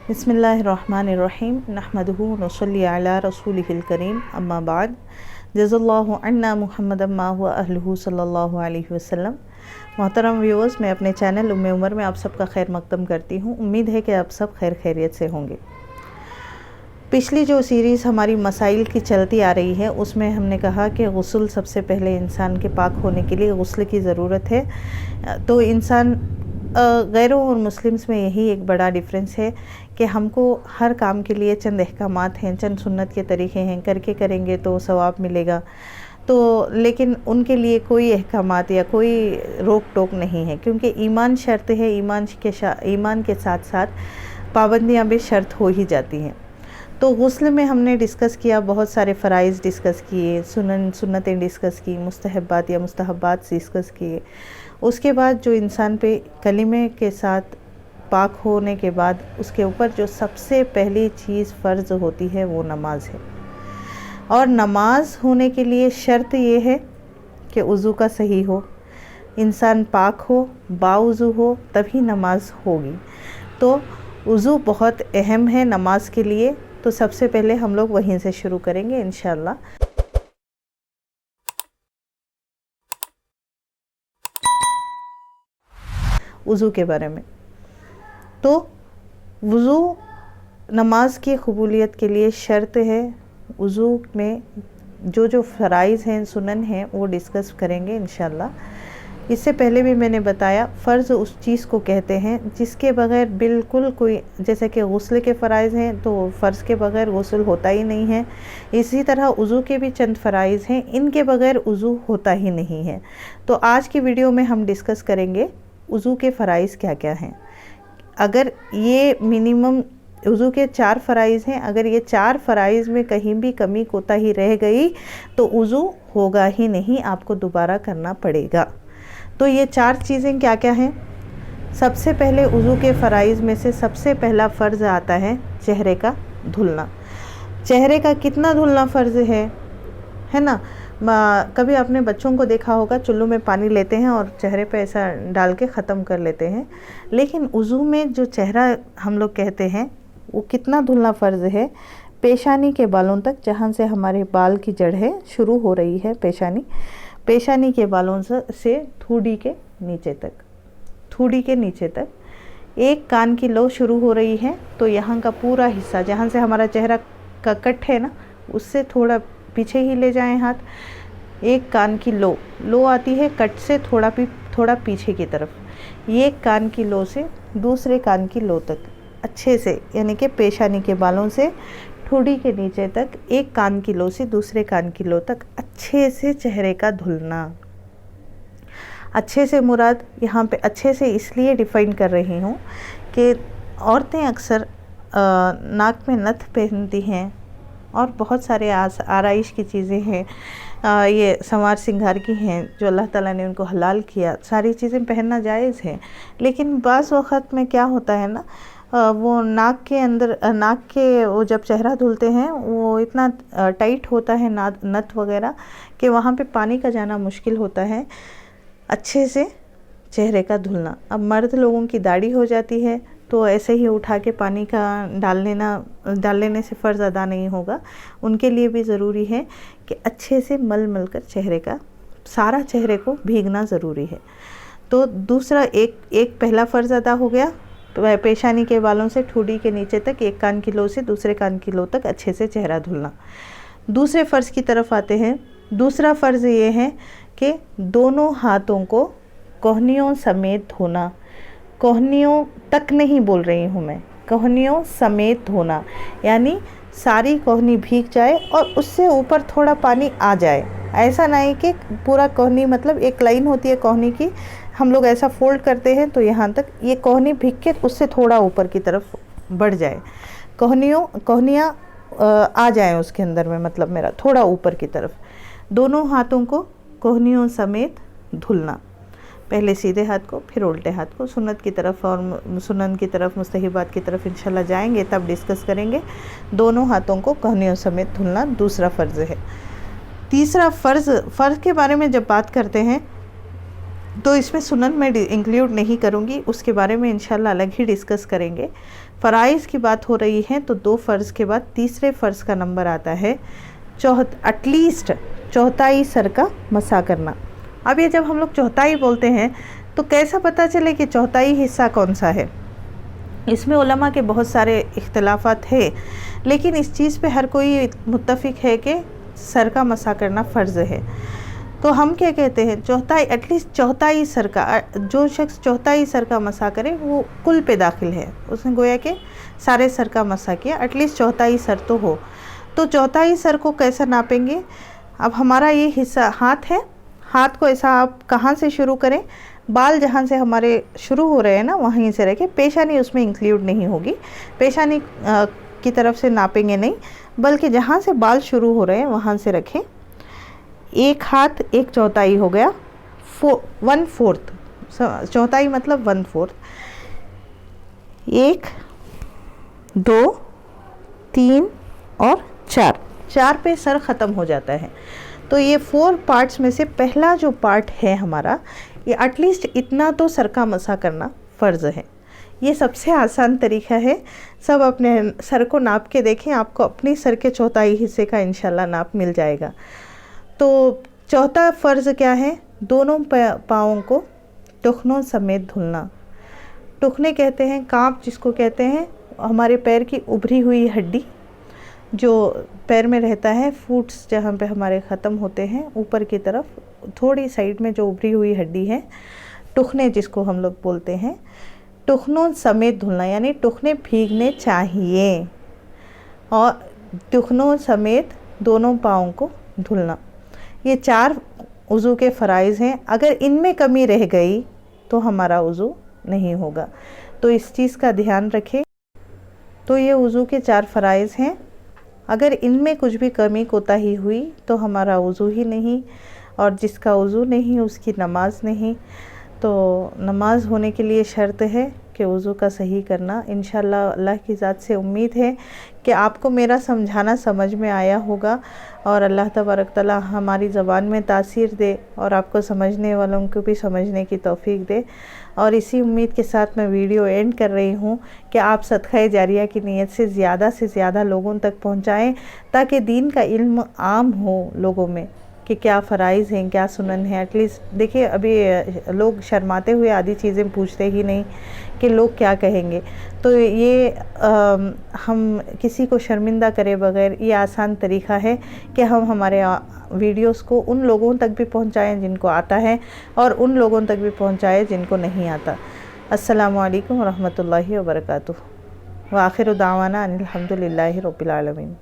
बिस्मिल्लाहिर्रहमानिर्रहीम नहमदुहु व नसल्ली अला रसूलिहिल करीम अम्मा बाद जज़ल्लाहु अन्ना मुहम्मदम मा हुवा अहलुहु सल्लल्लाहु अलैहि वसल्लम। मोहतरम व्यूअर्स, मैं अपने चैनल उम्मे उमर में आप सबका खैर मकदम करती हूँ। उम्मीद है कि आप सब खैर खैरियत से होंगे। पिछली जो सीरीज़ हमारी मसाइल की चलती आ रही है उसमें हमने कहा कि गुस्ल सबसे पहले इंसान के पाक होने के लिए गुस्ल की ज़रूरत है। तो इंसान गैरों और मुस्लिम्स में यही एक बड़ा डिफरेंस है कि हमको हर काम के लिए चंद अहकामात हैं, चंद सुन्नत के तरीक़े हैं, करके करेंगे तो सवाब मिलेगा। तो लेकिन उनके लिए कोई अहकामात या कोई रोक टोक नहीं है, क्योंकि ईमान शर्त है। ईमान के साथ साथ पाबंदियाँ भी शर्त हो ही जाती हैं। तो गुस्ल में हमने डिस्कस किया, बहुत सारे फ़राइज़ डिस्कस किए, सुन्नतें डिस्कस की, मुस्तहब्बात या मुस्तहब्बात डिस्कस किए। उसके बाद जो इंसान पे कलिमे के साथ पाक होने के बाद उसके ऊपर जो सबसे पहली चीज़ फ़र्ज़ होती है वो नमाज है। और नमाज होने के लिए शर्त ये है कि वज़ू का सही हो, इंसान पाक हो, बावज़ू हो, तभी नमाज होगी। तो वज़ू बहुत अहम है नमाज के लिए। तो सबसे पहले हम लोग वहीं से शुरू करेंगे इंशाअल्लाह। वज़ू के बारे में, तो वज़ू नमाज की कबूलियत के लिए शर्त है। वज़ू में जो फ़राइज़ हैं, सुनन हैं, वो डिस्कस करेंगे इंशाअल्लाह। इससे पहले भी मैंने बताया, फ़र्ज़ उस चीज़ को कहते हैं जिसके बग़ैर बिल्कुल कोई, जैसे कि गुस्ल के फ़राइज़ हैं तो फ़र्ज़ के बग़ैर गुस्ल होता ही नहीं है। इसी तरह वज़ू के भी चंद फ़राइज़ हैं, इनके बग़ैर वज़ू होता ही नहीं है। तो आज की वीडियो में हम डिस्कस करेंगे वज़ू के फ़राइज़ क्या क्या हैं। अगर ये मिनिमम वज़ू के 4 फ़राइज़ हैं, अगर ये 4 फ़राइज़ में कहीं भी कमी कोताही रह गई तो वज़ू होगा ही नहीं, आपको दोबारा करना पड़ेगा। तो ये 4 चीज़ें क्या क्या हैं? सबसे पहले वज़ू के फ़राइज़ में से सबसे पहला फ़र्ज़ आता है चेहरे का धुलना। चेहरे का कितना धुलना फ़र्ज़ है ना। कभी आपने बच्चों को देखा होगा, चुल्लू में पानी लेते हैं और चेहरे पे ऐसा डाल के ख़त्म कर लेते हैं। लेकिन वज़ू में जो चेहरा हम लोग कहते हैं वो कितना धुलना फ़र्ज़ है? पेशानी के बालों तक, जहाँ से हमारे बाल की जड़ है शुरू हो रही है पेशानी के बालों से ठूडी के नीचे तक एक कान की लो शुरू हो रही है। तो यहाँ का पूरा हिस्सा, जहाँ से हमारा चेहरा का कट है ना, उससे थोड़ा पीछे ही ले जाएं हाथ। एक कान की लो आती है कट से थोड़ा पीछे की तरफ। ये कान की लो से दूसरे कान की लो तक अच्छे से, यानी कि पेशानी के बालों से ठोड़ी के नीचे तक, एक कान की लो से दूसरे कान की लो तक अच्छे से चेहरे का धुलना। अच्छे से मुराद यहाँ पे अच्छे से इसलिए डिफ़ाइन कर रही हूँ कि औरतें अक्सर नाक में नथ पहनती हैं और बहुत सारे आराइश की चीज़ें हैं, ये संवार सिंगार की हैं जो अल्लाह ताला ने उनको हलाल किया। सारी चीज़ें पहनना जायज़ है, लेकिन बाज़ वक़्त में क्या होता है ना, वो नाक के वो जब चेहरा धुलते हैं वो इतना टाइट होता है नथ वगैरह कि वहाँ पे पानी का जाना मुश्किल होता है। अच्छे से चेहरे का धुलना। अब मर्द लोगों की दाढ़ी हो जाती है तो ऐसे ही उठा के पानी का डाल लेने से फ़र्ज़ अदा नहीं होगा। उनके लिए भी ज़रूरी है कि अच्छे से मल कर सारा चेहरे को भीगना ज़रूरी है। तो दूसरा एक पहला फ़र्ज़ अदा हो गया, पेशानी के बालों से ठूडी के नीचे तक, एक कान की लो से दूसरे कान की लो तक अच्छे से चेहरा धुलना। दूसरे फ़र्ज़ की तरफ आते हैं। दूसरा फ़र्ज़ ये है कि दोनों हाथों को कोहनियों समेत धोना। कोहनियों तक नहीं बोल रही हूँ मैं, कोहनियों समेत धोना, यानी सारी कोहनी भीग जाए और उससे ऊपर थोड़ा पानी आ जाए। ऐसा नहीं कि पूरा कोहनी, मतलब एक लाइन होती है कोहनी की, हम लोग ऐसा फोल्ड करते हैं तो यहाँ तक ये कोहनी भीग के उससे थोड़ा ऊपर की तरफ बढ़ जाए, कोहनियाँ आ जाएं उसके अंदर में, मतलब मेरा थोड़ा ऊपर की तरफ। दोनों हाथों को कोहनियों समेत धुलना। पहले सीधे हाथ को, फिर उल्टे हाथ को। सुन्नत की तरफ और सुनन की तरफ, मुस्तहबात की तरफ इंशाल्लाह जाएंगे, तब डिस्कस करेंगे। दोनों हाथों को कोहनियों समेत धुलना दूसरा फ़र्ज़ है। तीसरा फ़र्ज़ के बारे में जब बात करते हैं तो इसमें सुनन मैं इंक्लूड नहीं करूँगी, उसके बारे में इंशाल्लाह अलग ही डिस्कस करेंगे। फ़राइज़ की बात हो रही है तो 2 फ़र्ज़ के बाद तीसरे फ़र्ज़ का नंबर आता है एटलीस्ट चौथाई सर का मसा करना। अब ये जब हम लोग चौथाई बोलते हैं तो कैसा पता चले कि चौथाई हिस्सा कौन सा है? इसमें उलमा के बहुत सारे इख्तलाफात है, लेकिन इस चीज़ पे हर कोई मुत्तफ़िक है कि सर का मसा करना फ़र्ज़ है। तो हम क्या कहते हैं, चौथाई, एटलीस्ट चौथाई सर का, जो शख्स चौथाई सर का मसा करे वो कुल पे दाखिल है, उसने गोया कि सारे सर का मसा किया, एटलीस्ट चौथाई सर तो हो। तो चौथाई सर को कैसा नापेंगे? अब हमारा ये हिस्सा हाथ है, हाथ को ऐसा आप कहाँ से शुरू करें, बाल जहाँ से हमारे शुरू हो रहे हैं ना वहीं से रखें, पेशानी उसमें इंक्लूड नहीं होगी, पेशानी की तरफ से नापेंगे नहीं, बल्कि जहाँ से बाल शुरू हो रहे हैं वहाँ से रखें। एक हाथ 1/4 हो गया, 1/4, चौथाई मतलब 1/4। 1 2 3 और 4 पे सर ख़त्म हो जाता है। तो ये 4 पार्ट्स में से पहला जो पार्ट है हमारा, ये एटलीस्ट इतना तो सर का मसा करना फ़र्ज़ है। ये सबसे आसान तरीका है। सब अपने सर को नाप के देखें, आपको अपनी सर के चौथाई हिस्से का इंशाल्लाह नाप मिल जाएगा। तो चौथा फ़र्ज़ क्या है? दोनों पाँवों को टुखनों समेत धुलना। टुखने कहते हैं, कांप जिसको कहते हैं, हमारे पैर की उभरी हुई हड्डी जो पैर में रहता है, फूट्स जहाँ पे हमारे ख़त्म होते हैं ऊपर की तरफ थोड़ी साइड में जो उभरी हुई हड्डी है, टुखने जिसको हम लोग बोलते हैं, टुखनों समेत धुलना, यानी टुखने भीगने चाहिए और टुखनों समेत दोनों पाँवों को धुलना। ये 4 वज़ू के फ़राइज़ हैं। अगर इनमें कमी रह गई तो हमारा वज़ू नहीं होगा, तो इस चीज़ का ध्यान रखें। तो ये वज़ू के 4 फ़राइज़ हैं, अगर इनमें कुछ भी कमी कोताही हुई तो हमारा वज़ू ही नहीं, और जिसका वज़ू नहीं उसकी नमाज नहीं। तो नमाज होने के लिए शर्त है कि वज़ू का सही करना। इंशाल्लाह अल्लाह की ज़ात से उम्मीद है कि आपको मेरा समझाना समझ में आया होगा, और अल्लाह तबारक तआला हमारी ज़बान में तासीर दे और आपको समझने वालों को भी समझने की तौफ़ीक दे। और इसी उम्मीद के साथ मैं वीडियो एंड कर रही हूँ कि आप सदक़ा जारिया की नीयत से ज़्यादा लोगों तक पहुँचाएँ, ताकि दीन का इल्म आम हो लोगों में कि क्या फ़राइज़ हैं, क्या सुनन है। एटलीस्ट देखिए, अभी लोग शर्माते हुए आधी चीज़ें पूछते ही नहीं कि लोग क्या कहेंगे। तो ये हम किसी को शर्मिंदा करे बगैर ये आसान तरीक़ा है कि हम हमारे वीडियोस को उन लोगों तक भी पहुंचाएं जिनको आता है, और उन लोगों तक भी पहुंचाएं जिनको नहीं आता। अस्सलामु अलैकुम व रहमतुल्लाहि व बरकातुहू। व आखिरु दावाना अनिल हम्दुलिल्लाहि रब्बिल आलमीन।